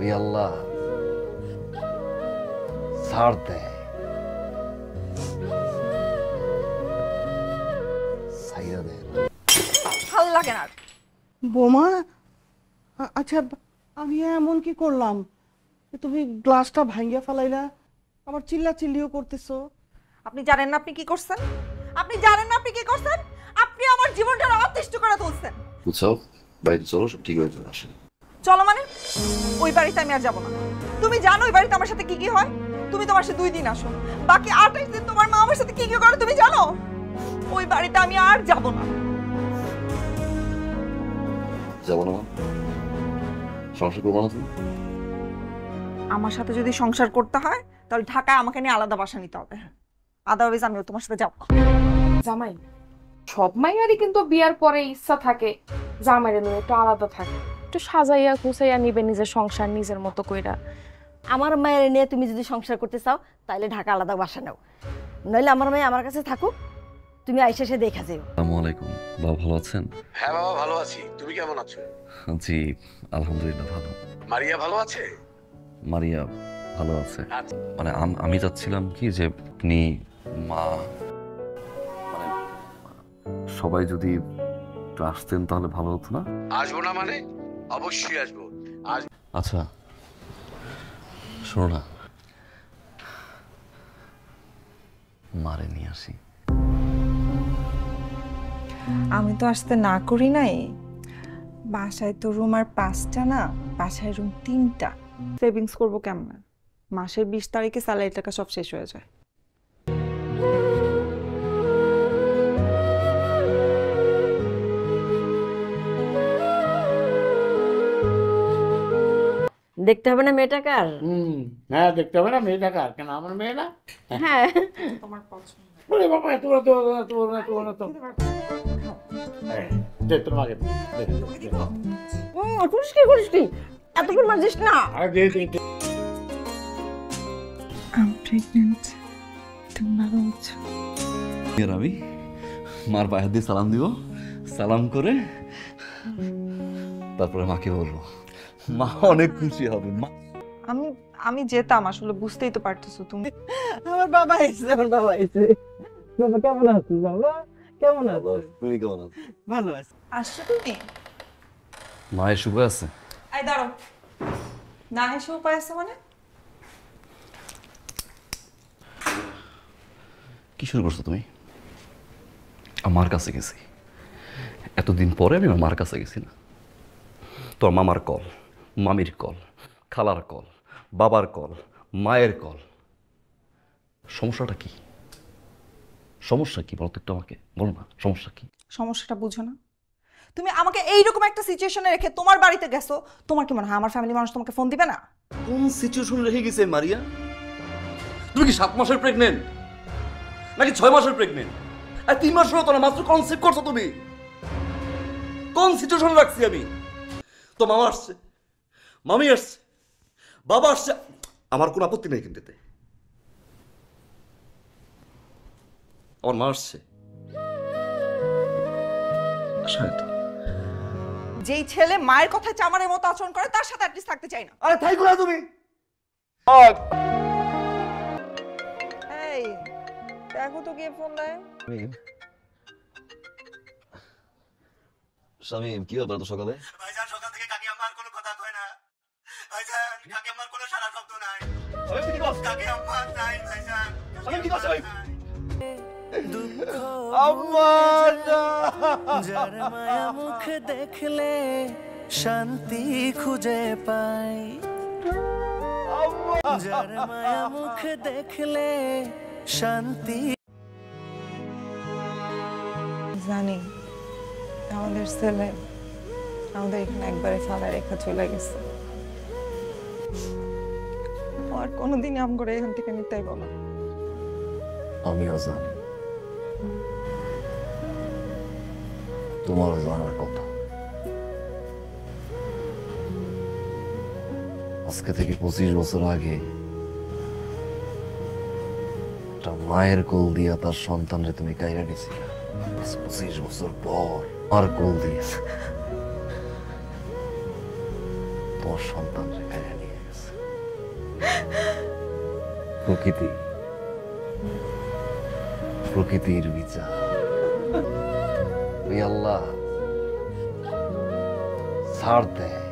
খালি আল্লাহ ছাড় দেয়, ছাইরা দেয় না। ভালো লাগে না। বোমা, আচ্ছা আমি এমন কি করলাম তুমি গ্লাসটা ভাঙিয়া ফেলাইলা, আবার চিল্লা চিল্লিও করতেছো? আপনি জানেন না আপনি কি করছেন? আপনি জানেন না আপনি কি করছেন? আপনি আমার জীবনটা অতিষ্ঠ করে তুলছেন। বুঝছো, বাইরে চলো, সব ঠিক হয়ে যাবে। আসেন। চলো মানে? ওই বাড়িতে আমি আর যাবো না। তুমি জানো ওই বাড়িতে আমার সাথে কি কি হয়? তুমি তোমার সাথে 2 দিন আসো, বাকি 28 দিন তোমার মা আমার সাথে কি কি করে তুমি জানো? ওই বাড়িতে আমি আর যাবো না। যাবো না? সংসার করবো না তুমি? আমার সাথে যদি সংসার করতে হয় তাহলে ঢাকায় আমাকে নিয়ে আলাদা বাসা নিতে হবে। আদারওয়াইজ আমিও তোমার সাথে যাবো না। জামাই, সব মাইয়ারই কিন্তু বিয়ার পরে ইচ্ছা থাকে জামাইরে নিয়ে একটু আলাদা থাকে, একটু সাজাইয়া গুছাইয়া নিবে নিজের সংসার নিজের মতো কইরা। আমার মায়ের নিয়ে তুমি যদি সংসার করতে চাও তাহলে ঢাকা আলাদা বাসা নাও, নইলে আমার মেয়ে আমার কাছে থাকুক, তুমি আইসা এসে দেখা যাও। আসসালামু আলাইকুম। বাবা ভালো আছেন? হ্যাঁ বাবা ভালো আছি, তুমি কেমন আছো? জি আলহামদুলিল্লাহ ভালো। মারিয়া ভালো আছে? মারিয়া ভালো আছে। আচ্ছা। মানে আমি চাচ্ছিলাম কি যে আপনি, মা, মানে সবাই যদি একটু আসতেন তাহলে ভালো হতো না? আসবো না মানে? অবশ্যই আসবো। আচ্ছা শোনো না, মারে নিয়ে আসি। আমি তো আসতে না করি নাই। বাসায় তো রুম আর 5টা না, বাসায় রুম 3টা। সেভিংস করবো কেমন? মাসের 20 তারিখে স্যালারি টাকা সব শেষ হয়ে যায়। দেখতে হবে না মেয়েটা কার? হ্যাঁ দেখতে হবে না মেয়েটা কার, কেন আমার মেয়ে না? হ্যাঁ তোমার পছন্দ। ওরে বাবা তোরা তো তোরা তো দে তোর মাকে দে। করিস কি করিস কি, এতক্ষণ মারছিস না। আরে দে দে দে। I'm pregnant. তুমি ভালো আছো? আর আমি মার পায়ে দিয়ে সালাম দিব, সালাম করে তারপরে মাকে বলবো, মা অনেক খুশি হবে। মা আমি যেতাম, আসলে বুঝতেই তো পারতেছো তুমি। আমার বাবা এসে, আমার বাবা এসে। বাবা কেমন আছো? বাবা কেমন আছো? তুমি কেমন আছো? ভালো আছি। আসছো তুমি? মায়ের শুভ আছে? এই দাঁড়াও, না এসে উপায় আছে মানে? কি শুরু করছো তুমি? আমার কাছে গেছি, এতদিন পরে আমি আমার মার কাছে গেছি না। তোর মামার কল, মামির কল, খালার কল, বাবার কল, মায়ের কল। সমস্যাটা কি? সমস্যা কি বলতো একটু আমাকে বলো না, সমস্যা কি? সমস্যাটা বুঝো না? তুমি আমাকে এইরকম একটা সিচুয়েশনে রেখে তোমার বাড়িতে গেছো, তোমার কি মনে হয় আমার ফ্যামিলি মানুষ তোমাকে ফোন দিবে না? কোন সিচুয়েশন রেখে গেছে মারিয়া? তুমি কি 7 মাসের প্রেগনেন্ট নাকি 6 মাসের প্রেগনেন্ট? আর 3 মাস হলো তো না, মাত্র কনসেপ্ট করছো তুমি। কোন সিচুয়েশন রাখছি আমি? তো মামা আসছে, মামি আসছে, বাবা আসছে, আমার কোনো আপত্তি নেই কিন্তু এতে। আমার মা আসছে, যেই ছেলে মায়ের কথায় চামারের মতো আচরণ করে তার সাথে অ্যাটলিস্ট থাকতে চাই না। আরে তাই করে তুমি। এই দেখো তো কে ফোন দেয়। স্বামী কি ব্যাপার তো সকালে? ভাইজান সকাল থেকে কাকি আম্মার কোনো কথা কয় না। ভাইজান কাকি আম্মার কোনো সারা শব্দ নাই। কাকি আম্মা নাই ভাইজান। আমি কি করছি ভাই? আম্মা যার মায়া মুখ দেখলে শান্তি খুঁজে পাই, যার মায়া মুখ দেখলে শান্তি। জানি আমাদের ছেলে আমাদের এখানে একবারে ফালা রেখা চলে গেছে, আর কোনোদিনই আম করে এখান থেকে নিতেই বলো। আমিও জানি, তোমারও জানার কথা। আজকে থেকে 25 বছর আগে একটা মায়ের কোল দিয়া তার সন্তানরে তুমি কাইরা নিছিলে। 25 বছর পর আর কোল দিয়ে তোমার সন্তানরে কাইরা নিয়ে প্রকৃতি, প্রকৃতির বিচার। ওই আল্লাহ ছাড় দেয়।